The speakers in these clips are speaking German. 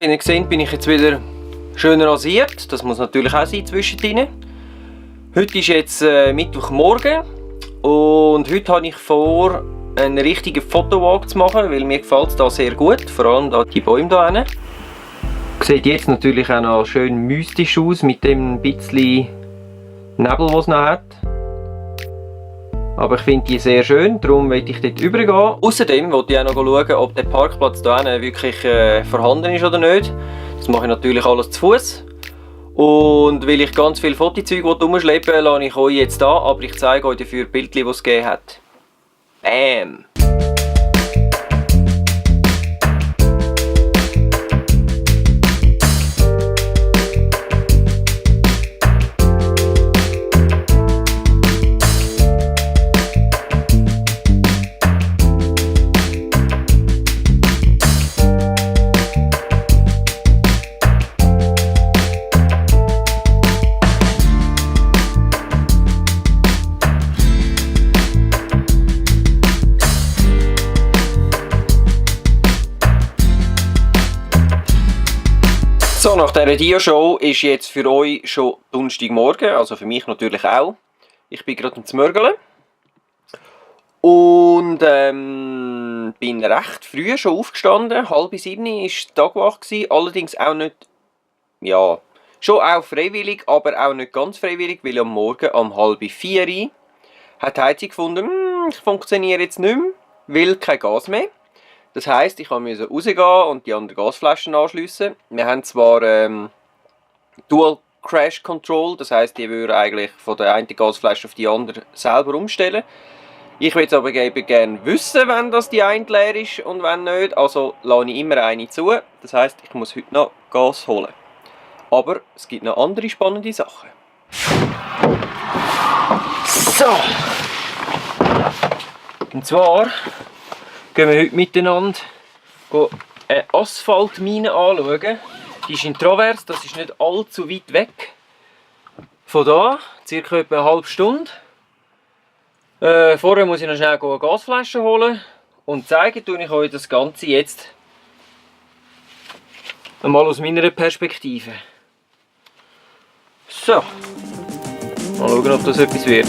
Wie ihr seht, bin ich jetzt wieder schön rasiert. Das muss natürlich auch sein zwischendrin. Heute ist jetzt Mittwochmorgen und heute habe ich vor, einen richtigen Fotowalk zu machen, weil mir gefällt es da sehr gut, vor allem da die Bäume hier hinten. Sieht jetzt natürlich auch noch schön mystisch aus mit dem bisschen Nebel, den es noch hat. Aber ich finde die sehr schön, darum möchte ich dort übergehen. Außerdem wollte ich auch noch schauen, ob der Parkplatz hier hinten wirklich vorhanden ist oder nicht. Das mache ich natürlich alles zu Fuß. Und weil ich ganz viele Fotozeug herumschleppen will, lasse ich euch jetzt da, aber ich zeige euch dafür Bildchen, die es gegeben hat. Bam! So, nach dieser Dia-Show ist jetzt für euch schon Donnerstagmorgen, also für mich natürlich auch. Ich bin gerade am Zmörgeln. Und bin recht früh schon aufgestanden. 6:30 war die Tagwache, allerdings auch nicht, ja, schon auch freiwillig, aber auch nicht ganz freiwillig, weil am Morgen um 3:30 hat die Heizung gefunden, ich funktioniere jetzt nicht mehr, weil kein Gas mehr. Das heisst, ich musste rausgehen und die anderen Gasflaschen anschliessen. Wir haben zwar Dual Crash Control, das heisst, die würden eigentlich von der einen Gasflasche auf die andere selber umstellen. Ich will jetzt aber gerne wissen, wenn das die eine leer ist und wenn nicht. Also lasse ich immer eine zu. Das heisst, ich muss heute noch Gas holen. Aber es gibt noch andere spannende Sachen. So. Und zwar gehen wir heute miteinander eine Asphaltmine anschauen. Die ist in Travers, das ist nicht allzu weit weg. Von da, circa etwa eine halbe Stunde. Vorher muss ich noch schnell eine Gasflasche holen. Und zeigen tue ich euch das Ganze jetzt einmal aus meiner Perspektive. So. Mal schauen, ob das etwas wird.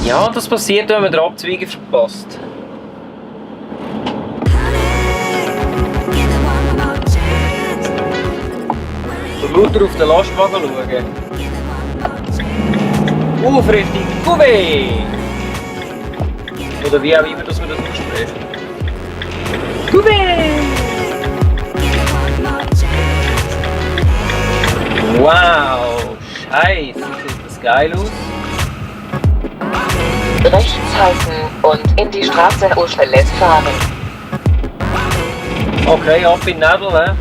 Ja, das passiert, wenn man den Abzweiger verpasst. So lauter auf den Lastwagen schauen. Aufrichtung Cuvée! Oder wie auch immer dass man das ausspricht. Cuvée! Wow! Scheiße, sieht das geil aus. Rechts halten und in die Straße Austerlitz fahren. Okay, ab in den Nebel, ne?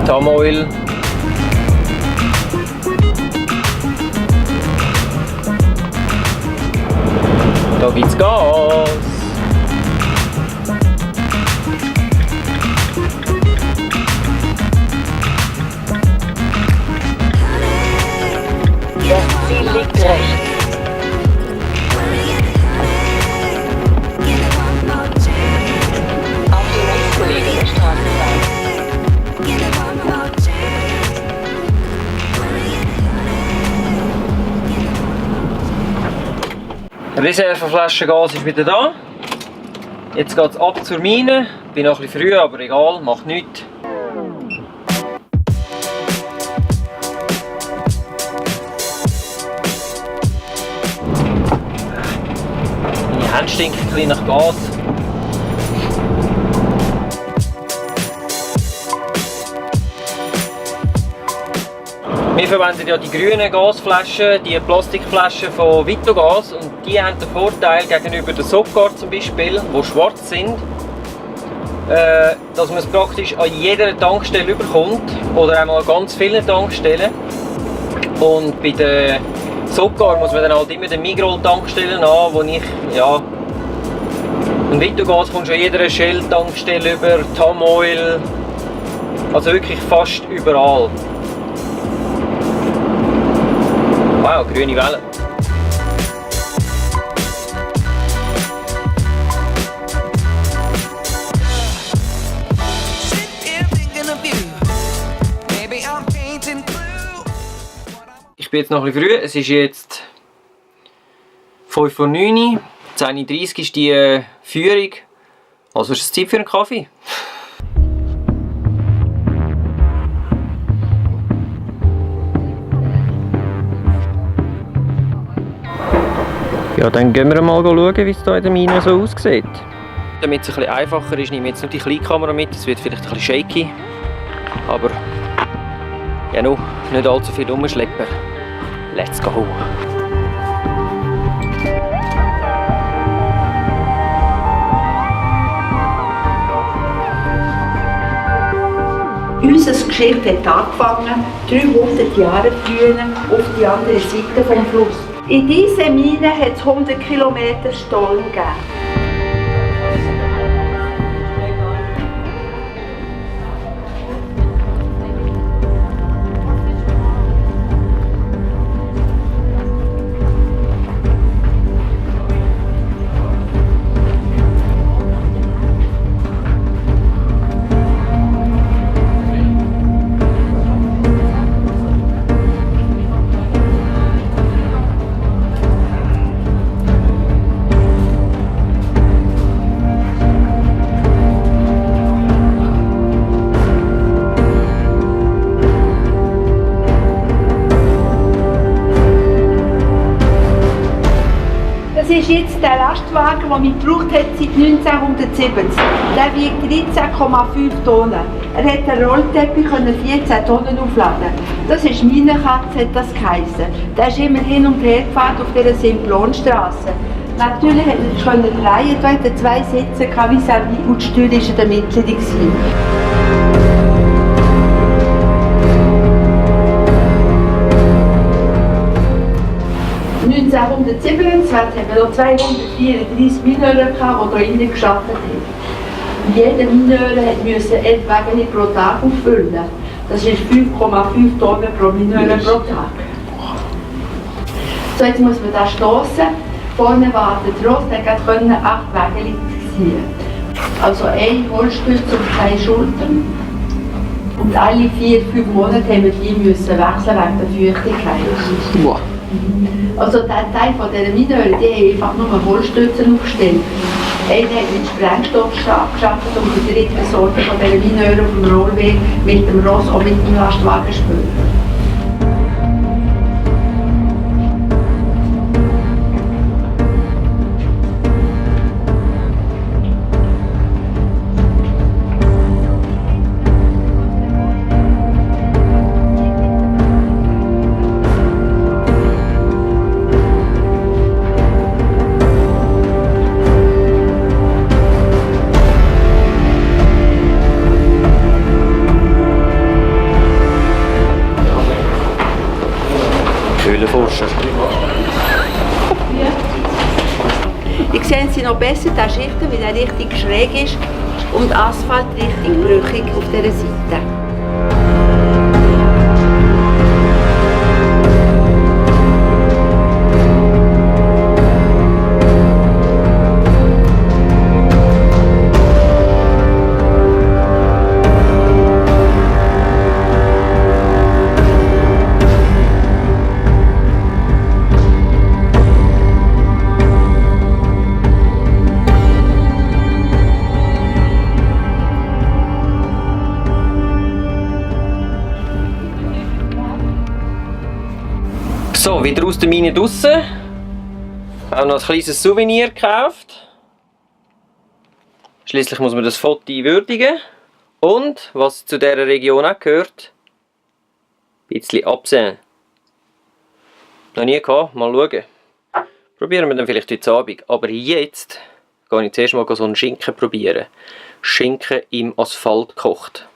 Tamoil. Da gibt's Gas. Das Ziel liegt rechts. Auf die nächstgelegene Straßenbahn. Die Reserveflasche Gas ist wieder da. Jetzt geht es ab zur Mine. Bin noch ein bisschen früh, aber egal, macht nichts. stinkt ein bisschen nach Gas. Wir verwenden ja die grünen Gasflaschen, die Plastikflaschen von Vitogas, und die haben den Vorteil gegenüber den Sopgar zum Beispiel, die schwarz sind, dass man es praktisch an jeder Tankstelle bekommt oder einmal an ganz vielen Tankstellen. Und bei den Sopgar muss man dann halt immer den Migrol-Tankstellen an, wo ich, ja, ein Vitogas kommt schon an jeder Shell-Tankstelle über, Tamoil, also wirklich fast überall. Wow, grüne Wellen. Ich bin jetzt noch ein bisschen früh, es ist jetzt 5 vor 9 Uhr, 10:30 Uhr ist die Führung, also ist es Zeit für einen Kaffee. Ja, dann gehen wir mal schauen, wie es hier in der Mine so aussieht. Damit es ein bisschen einfacher ist, nehme ich jetzt nur die kleine Kamera mit. Es wird vielleicht ein bisschen shaky, aber ja, no, nicht allzu viel rumschleppen. Let's go! Unsere Geschichte hat angefangen 300 Jahre früher auf die andere Seite des Flusses. In dieser Mine hat es 100 Kilometer Stollen gegeben. Das ist jetzt der Lastwagen, den man gebraucht hat seit 1970. Der wiegt 13,5 Tonnen. Er hat einen Rollteppich 14 Tonnen aufladen. Das ist Minenkatze, hat das geheissen. Der ist immer hin und her gefahren auf dieser Simplonstrasse. Natürlich konnte er drehen, da hatte er 2 Sitze vis-à-vis und die Steuer war in der Mitte. 1927 haben wir noch 234 Mineure, die hier drinnen gearbeitet haben. Jeder Mineur musste etwa pro Tag auffüllen. Das ist 5,5 Tonnen pro Mineur pro Tag. So, jetzt muss man da stoßen. Vorne wartet Ross, der kann 8 Wägel ziehen. Also ein Holzstütze und 2 Schultern. Und alle 4-5 Monate haben wir die müssen wechseln wegen der Feuchtigkeit. Wow. Also der Teil von dieser Mineure, die haben einfach nur Holzstützen aufgestellt. Einer hat mit Sprengstoff gearbeitet und die dritte Sorte von dieser Mineure auf dem Rollweg mit dem Ross und mit dem Lastwagen spüren. Höhlenforscher. Hier sehen Sie noch besser die Schichten, wie der richtig schräg ist und Asphalt richtig brüchig auf dieser Seite. So, wieder aus der Mine draussen. Auch noch ein kleines Souvenir gekauft. Schließlich muss man das Foto würdigen. Und, was zu dieser Region auch gehört, ein bisschen Absehen. Noch nie gehabt, mal schauen. Probieren wir dann vielleicht heute Abend. Aber jetzt gehe ich zuerst mal so einen Schinken probieren. Schinken im Asphalt gekocht.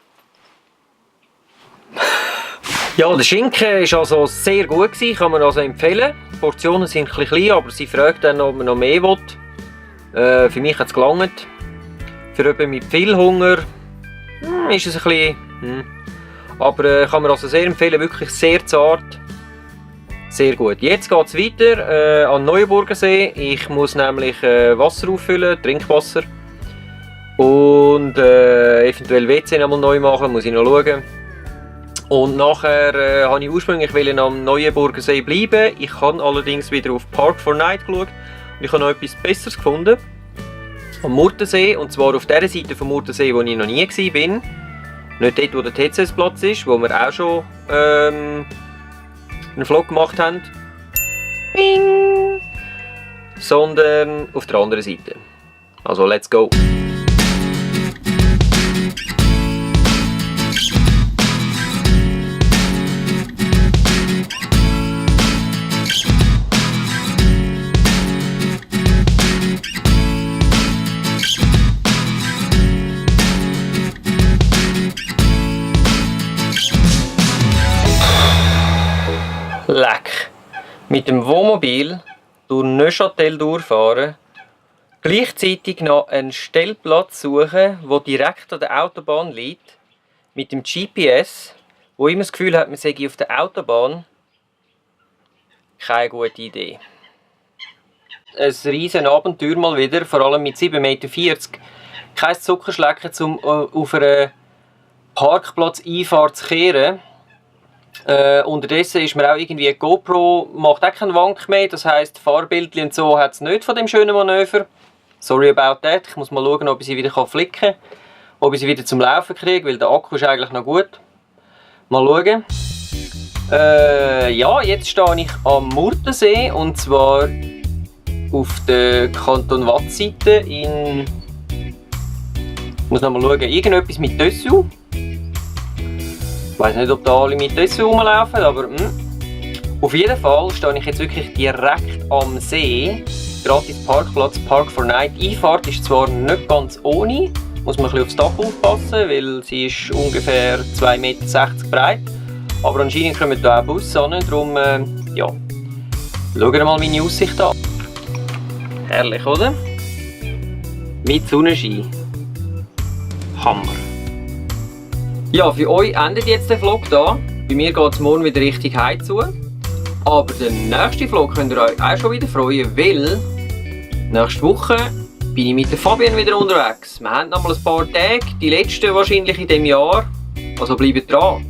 Ja, der Schinken war also sehr gut gewesen, kann man also empfehlen. Die Portionen sind ein bisschen klein, aber sie fragt dann, ob man noch mehr will. Für mich hat es gelangt. Für jemanden mit viel Hunger ist es ein bisschen... Aber kann man also sehr empfehlen, wirklich sehr zart. Sehr gut. Jetzt geht es weiter an den Neuenburger See. Ich muss nämlich Wasser auffüllen, Trinkwasser. Und eventuell WC noch mal neu machen, muss ich noch schauen. Und nachher habe ich ursprünglich am Neuenburger See bleiben. Ich habe allerdings wieder auf Park 4Night geschaut. Und ich habe noch etwas Besseres gefunden. Am Murtensee, und zwar auf der Seite vom Murtensee, wo ich noch nie war. Nicht dort, wo der TCS-Platz ist, wo wir auch schon einen Vlog gemacht haben. Bing! Sondern auf der anderen Seite. Also, let's go! Leck! Mit dem Wohnmobil durch Neuchâtel durchfahren, gleichzeitig noch einen Stellplatz suchen, der direkt an der Autobahn liegt, mit dem GPS, wo immer das Gefühl hat, man sei auf der Autobahn. Keine gute Idee. Ein riesen Abenteuer mal wieder, vor allem mit 7,40 Meter. Kein Zuckerschlecken, um auf einer Parkplatz-Einfahrt zu kehren. Unterdessen ist mir auch irgendwie eine GoPro, macht auch keinen Wank mehr, das heisst Fahrbildchen und so hat es nicht von dem schönen Manöver. Sorry about that, ich muss mal schauen, ob ich sie wieder flicken kann, ob ich sie wieder zum Laufen kriege, weil der Akku ist eigentlich noch gut. Mal schauen. Ja, jetzt stehe ich am Murtensee und zwar auf der Kanton Watt-Seite in... Ich muss noch mal schauen, irgendetwas mit Dessau. Ich weiss nicht, ob da alle mit Dessau rumlaufen, aber auf jeden Fall stehe ich jetzt wirklich direkt am See. Gratis Parkplatz, Park 4Night. Die Einfahrt ist zwar nicht ganz ohne, muss man ein bisschen aufs Dach aufpassen, weil sie ist ungefähr 2,60 Meter breit. Aber anscheinend kommen da auch Busse an, darum ja, schauen wir mal meine Aussicht an. Herrlich, oder? Mit Sonnenschein. Hammer. Ja, für euch endet jetzt der Vlog da. Bei mir geht es morgen wieder richtig heim zu. Aber den nächsten Vlog könnt ihr euch auch schon wieder freuen, weil nächste Woche bin ich mit der Fabian wieder unterwegs. Wir haben noch mal ein paar Tage, die letzten wahrscheinlich in diesem Jahr. Also bleibt dran.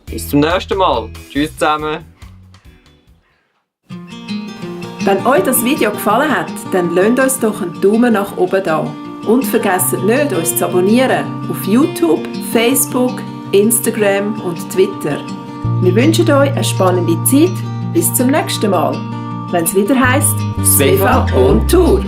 Bis zum nächsten Mal. Tschüss zusammen. Wenn euch das Video gefallen hat, dann lasst uns doch einen Daumen nach oben da. Und vergesst nicht, uns zu abonnieren auf YouTube, Facebook, Instagram und Twitter. Wir wünschen euch eine spannende Zeit. Bis zum nächsten Mal, wenn es wieder heisst «Svefa on Tour».